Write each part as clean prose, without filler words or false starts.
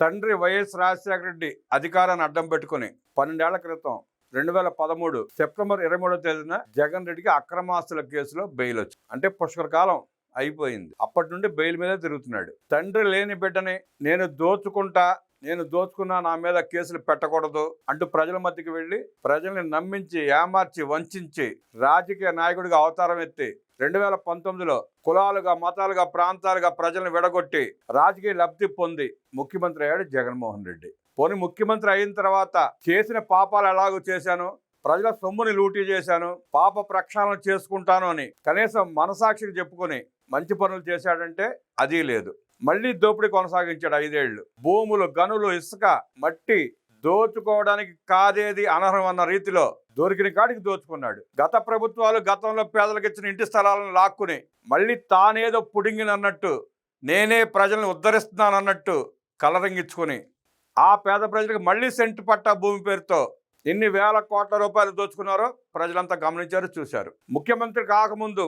తండ్రి వైఎస్ రాజశేఖర రెడ్డి అధికారాన్ని అడ్డం పెట్టుకుని 12 ఏళ్ల క్రితం 2013 సెప్టెంబర్ 23వ తేదీన జగన్ రెడ్డికి అక్రమాస్తుల కేసులో బెయిల్ వచ్చింది. అంటే పుష్కర కాలం అయిపోయింది. అప్పటి నుండి బెయిల్ మీదే తిరుగుతున్నాడు. తండ్రి లేని బిడ్డని నేను దోచుకున్నా, నా మీద కేసులు పెట్టకూడదు అంటూ ప్రజల మధ్యకి వెళ్ళి ప్రజల్ని నమ్మించి, ఏమార్చి, వంచి రాజకీయ నాయకుడిగా అవతారం ఎత్తి 2019లో కులాలుగా, మతాలుగా, ప్రాంతాలుగా ప్రజలను విడగొట్టి రాజకీయ లబ్ధి పొంది ముఖ్యమంత్రి అయ్యాడు జగన్మోహన్ రెడ్డి. పోనీ ముఖ్యమంత్రి అయిన తర్వాత చేసిన పాపాలు ఎలాగో చేశాను, ప్రజల సొమ్ముని లూటీ చేశాను, పాప ప్రక్షాళన చేసుకుంటాను అని కనీసం మనసాక్షికి చెప్పుకొని మంచి పనులు చేశాడంటే అది లేదు. మళ్ళీ దోపిడీ కొనసాగించాడు 5 ఏళ్లు. భూములు, గనులు, ఇసుక, మట్టి దోచుకోవడానికి కాదేది అనర్హం అన్న రీతిలో దొరికిన కాడికి దోచుకున్నాడు. గత ప్రభుత్వాలు గతంలో పేదలకు ఇచ్చిన ఇంటి స్థలాలను లాక్కుని మళ్ళీ తానేదో పుడింగినన్నట్టు, నేనే ప్రజల్ని ఉద్ధరిస్తున్నానన్నట్టు కలరంగించుకొని ఆ పేద ప్రజలకు మళ్ళీ సెంటు పట్టా భూమి పేరుతో ఎన్ని వేల కోట్ల రూపాయలు దోచుకున్నారో ప్రజలంతా గమనించారు, చూశారు. ముఖ్యమంత్రి కాకముందు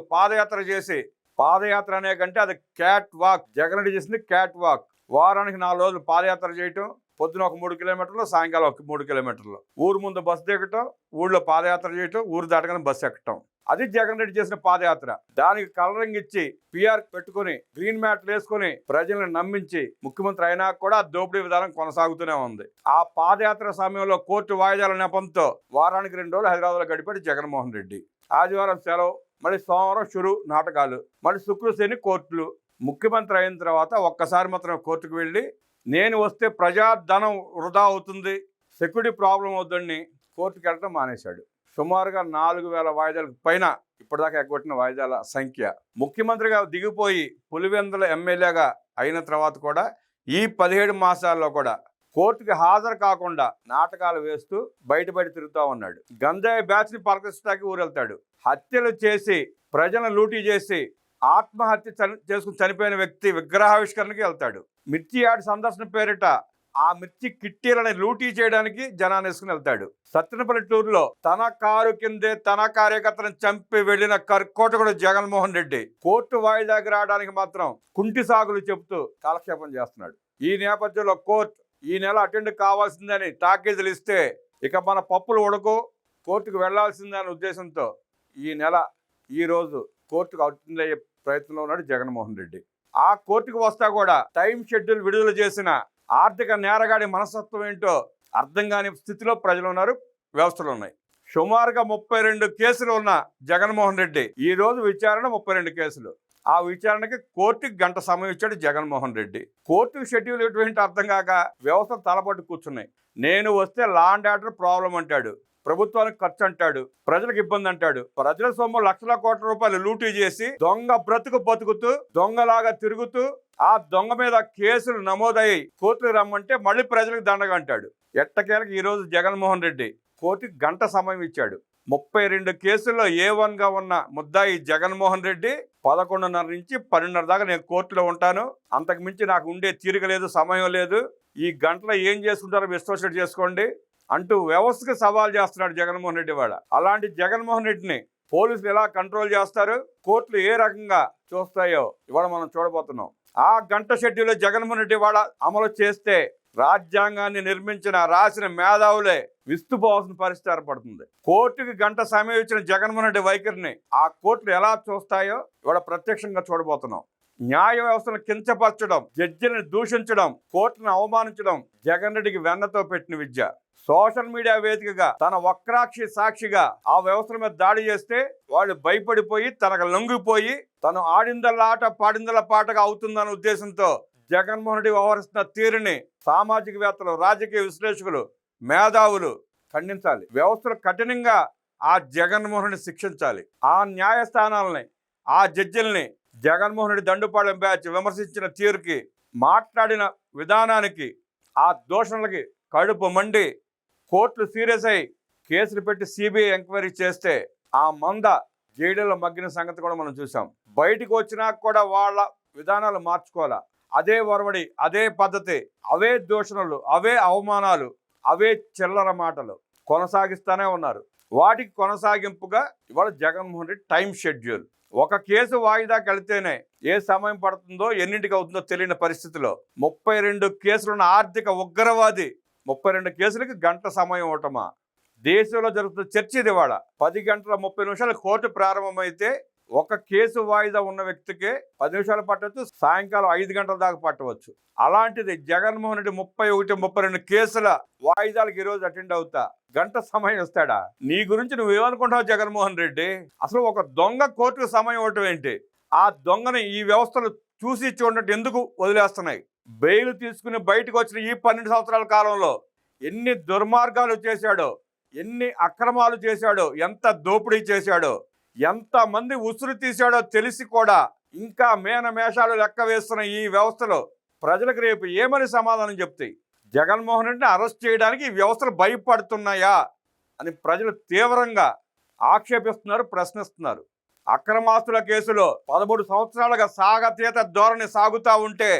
పాదయాత్ర అనే కంటే అది క్యాట్ వాక్. జగన్ రెడ్డి చేసింది క్యాట్ వాక్. వారానికి 4 రోజులు పాదయాత్ర చేయటం, పొద్దున ఒక 3 కిలోమీటర్లు, సాయంకాలం ఒక 3 కిలోమీటర్లు, ఊరు ముందు బస్సు దిగటం, ఊళ్ళో పాదయాత్ర చేయటం, ఊరు దాటగానే బస్సు ఎక్కటం. అది జగన్ రెడ్డి చేసిన పాదయాత్ర. దానికి కలరింగ్ ఇచ్చి పిఆర్ పెట్టుకుని గ్రీన్ మ్యాట్లు వేసుకుని ప్రజలను నమ్మించి ముఖ్యమంత్రి అయినా కూడా దోపిడీ విధానం కొనసాగుతూనే ఉంది. ఆ పాదయాత్ర సమయంలో కోర్టు వాయిదాల నెపంతో వారానికి 2 రోజులు హైదరాబాద్లో గడిపాడు జగన్మోహన్ రెడ్డి. ఆదివారం సెలవు, మళ్ళీ సోమవారం షురు నాటకాలు, మళ్ళీ శుక్ర శని కోర్టులు. ముఖ్యమంత్రి అయిన తర్వాత ఒక్కసారి మాత్రం కోర్టుకు వెళ్ళి నేను వస్తే ప్రజాధనం వృధా అవుతుంది, సెక్యూరిటీ ప్రాబ్లం అవుతుందని కోర్టుకు వెళ్ళడం మానేశాడు. సుమారుగా 4000 వాయిదాలకు పైన ఇప్పటిదాకా ఎగ్గొట్టిన వాయిదాల సంఖ్య. ముఖ్యమంత్రిగా దిగిపోయి పులివెందుల ఎమ్మెల్యేగా అయిన తర్వాత కూడా ఈ 17 మాసాల్లో కూడా కోర్టుకి హాజరు కాకుండా నాటకాలు వేస్తూ బయట తిరుగుతూ ఉన్నాడు. గంజాయి బ్యాచ్ని పలకరించడానికి ఊరెళ్తాడు. హత్యలు చేసి ప్రజలను లూటీ చేసి ఆత్మహత్య చేసుకుని చనిపోయిన వ్యక్తి విగ్రహావిష్కరణకి వెళ్తాడు. మిర్చి యార్డ్ సందర్శన పేరిట ఆ మిర్చి కిట్టీలని లూటీ చేయడానికి జనాన్ని వేసుకుని వెళ్తాడు. సత్తెనపల్లెటూరులో తన కారు కిందే తన కార్యకర్తలను చంపి వెళ్లిన కర్కోటకుడు జగన్మోహన్ రెడ్డి కోర్టు వాయిదాకి రావడానికి మాత్రం కుంటి సాగులు చెబుతూ కాలక్షేపం చేస్తున్నాడు. ఈ నేపథ్యంలో కోర్టు ఈ నెల అటెండ్ కావాల్సిందని టాకీజులు ఇస్తే ఇక మన పప్పులు ఉడకు, కోర్టుకు వెళ్లాల్సిందనే ఉద్దేశంతో ఈ రోజు కోర్టుకు అటెండ్ అయ్యే ప్రయత్నంలో ఉన్నాడు జగన్మోహన్ రెడ్డి. ఆ కోర్టుకు వస్తా కూడా టైం షెడ్యూల్ విడుదల చేసిన ఆర్థిక నేరగాడి మనస్తత్వం ఏంటో అర్థం కాని స్థితిలో ప్రజలు ఉన్నారు, వ్యవస్థలు ఉన్నాయి. సుమారుగా 32 కేసులు ఉన్న జగన్మోహన్ రెడ్డి ఈ రోజు విచారణ 32 కేసులు. ఆ విచారణకి కోర్టుకి 1 గంట సమయం ఇచ్చాడు జగన్మోహన్ రెడ్డి. కోర్టుకు షెడ్యూల్ ఎటువంటి అర్థం కాక వ్యవస్థ తలపట్టు కూర్చున్నాయి. నేను వస్తే లా అండ్ ఆర్డర్ ప్రాబ్లం అంటాడు, ప్రభుత్వానికి ఖర్చు అంటాడు, ప్రజలకు ఇబ్బంది అంటాడు. ప్రజల సొమ్ము లక్షల కోట్ల రూపాయలు లూటీ చేసి దొంగ బతుకుతూ దొంగలాగా తిరుగుతూ ఆ దొంగ మీద కేసులు నమోదయ్యి కోర్టుకు రమ్మంటే మళ్ళీ ప్రజలకు దండగా అంటాడు. ఎట్టకేలకు ఈ రోజు జగన్మోహన్ రెడ్డి కోర్టుకి 1 గంట సమయం ఇచ్చాడు. 32 కేసుల్లో A1గా ఉన్న ముద్దాయి జగన్మోహన్ రెడ్డి 11:30 నుంచి 12:30 దాకా నేను కోర్టులో ఉంటాను, అంతకు మించి నాకు ఉండే తీరిక లేదు, సమయం లేదు, ఈ గంటలో ఏం చేసుకుంటారో విశ్లేషణ చేసుకోండి అంటూ వ్యవస్థకు సవాల్ చేస్తున్నాడు జగన్మోహన్ రెడ్డి. అలాంటి జగన్మోహన్ రెడ్డిని పోలీసులు ఎలా కంట్రోల్ చేస్తారు, కోర్టులు ఏ రకంగా చూస్తాయో ఇవాళ మనం చూడబోతున్నాం. ఆ 1 గంట షెడ్యూల్ జగన్మోహన్ రెడ్డి అమలు చేస్తే రాజ్యాంగాన్ని రాసిన మేధావులే విస్తుపోవాల్సిన పరిస్థితి ఏర్పడుతుంది. కోర్టుకి 1 గంట సమయం ఇచ్చిన జగన్మోహన్ రెడ్డి వైఖరిని ఆ కోర్టులు ఎలా చూస్తాయో ఇవాళ ప్రత్యక్షంగా చూడబోతున్నాం. న్యాయ వ్యవస్థను కించపరచడం, జడ్జిని దూషించడం, కోర్టును అవమానించడం జగన్ రెడ్డికి వెన్నతో పెట్టిన విద్య. సోషల్ మీడియా వేదికగా తన వక్రాక్షి సాక్షిగా ఆ వ్యవస్థల మీద దాడి చేస్తే వాళ్ళు భయపడిపోయి తనకు లొంగిపోయి తను ఆడిందల్లా ఆట పాడిందల్లా పాటగా అవుతుందన్న ఉద్దేశంతో జగన్మోహన్ రెడ్డి వ్యవహరిస్తున్న తీరుని సామాజికవేత్తలు, రాజకీయ విశ్లేషకులు, మేధావులు ఖండించాలి. వ్యవస్థలు కఠినంగా ఆ జగన్మోహన్ రెడ్డిని శిక్షించాలి. ఆ న్యాయస్థానాలని, ఆ జడ్జిల్ని జగన్మోహన్ రెడ్డి దండుపాలెం బ్యాచ్ విమర్శించిన తీరుకి, మాట్లాడిన విధానానికి, ఆ దోషణలకి కడుపు మండి కోర్టులు సీరియస్ అయి కేసులు పెట్టి సిబిఐ ఎంక్వైరీ చేస్తే ఆ మంద జైలులో మగ్గిన సంగతి కూడా మనం చూసాం. బయటికి వచ్చినా కూడా వాళ్ళ విధానాలు మార్చుకోవాలా. అదే ఒరవడి, అదే పద్ధతి, అవే దూషణలు, అవే అవమానాలు, అవే చిల్లర మాటలు కొనసాగిస్తూనే ఉన్నారు. వాటికి కొనసాగింపుగా ఇవాళ జగన్మోహన్ రెడ్డి టైం షెడ్యూల్ ఒక కేసు వాయిదాకి వెళ్తేనే ఏ సమయం పడుతుందో ఎన్నింటికి అవుతుందో తెలియని పరిస్థితిలో 32 కేసులున్న ఆర్థిక ఉగ్రవాది 32 కేసులకి గంట సమయం ఇవ్వటమా? దేశంలో జరుగుతున్న చర్చ ఇది. ఇవాళ 10 గంటల 30 నిమిషాలు కోర్టు ప్రారంభమైతే ఒక కేసు వాయిదా ఉన్న వ్యక్తికి 10 నిమిషాలు పట్టవచ్చు, సాయంకాలం 5 గంటల దాకా పట్టవచ్చు. అలాంటిది జగన్మోహన్ రెడ్డి 31, 32 కేసుల వాయిదాలకు ఈరోజు అటెండ్ అవుతా గంట సమయం ఇస్తాడా? నీ గురించి నువ్వేమనుకుంటావు జగన్మోహన్ రెడ్డి? అసలు ఒక దొంగ కోర్టుకు సమయం ఇవ్వటం ఏంటి? ఆ దొంగని ఈ వ్యవస్థలు చూసి చూడనట్టు ఎందుకు వదిలేస్తున్నాయి? బెయిల్ తీసుకుని బయటకు వచ్చిన ఈ 12 సంవత్సరాల కాలంలో ఎన్ని దుర్మార్గాలు చేశాడో, ఎన్ని అక్రమాలు చేశాడో, ఎంత దోపిడీ చేశాడో, ఎంతమంది ఉసురు తీశాడో తెలిసి కూడా ఇంకా మేషాలు లెక్క వేస్తున్న ఈ వ్యవస్థలో ప్రజలకు రేపు ఏమని సమాధానం చెప్తాయి? జగన్మోహన్ రెడ్డిని అరెస్ట్ చేయడానికి ఈ వ్యవస్థలు భయపడుతున్నాయా అని ప్రజలు తీవ్రంగా ఆక్షేపిస్తున్నారు, ప్రశ్నిస్తున్నారు. అక్రమాస్తుల కేసులో 13 సంవత్సరాలుగా సాగతీత ధోరణి సాగుతూ ఉంటే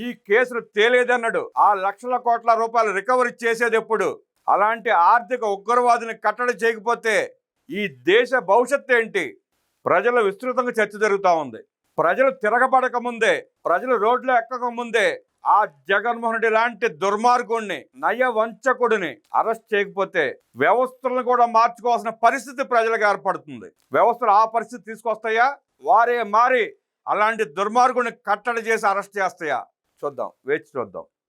ఈ కేసులు తేలేదన్నాడు. ఆ లక్షల కోట్ల రూపాయలు రికవరీ చేసేది ఎప్పుడు? అలాంటి ఆర్థిక ఉగ్రవాదిని కట్టడి చేయకపోతే ఈ దేశ భవిష్యత్తు ఏంటి? ప్రజలు విస్తృతంగా చర్చ జరుగుతూ ఉంది. ప్రజలు తిరగబడక ముందే, ప్రజలు రోడ్లో ఎక్కక ముందే ఆ జగన్మోహన్ రెడ్డి లాంటి దుర్మార్గుడిని, నయవంచకుడిని అరెస్ట్ చేయకపోతే వ్యవస్థలను కూడా మార్చుకోవాల్సిన పరిస్థితి ప్రజలకు ఏర్పడుతుంది. వ్యవస్థలు ఆ పరిస్థితి తీసుకొస్తాయా? వారే మారి అలాంటి దుర్మార్గుడిని కట్టడి చేసి అరెస్ట్ చేస్తాయా? చూద్దాం, వేచి చూద్దాం.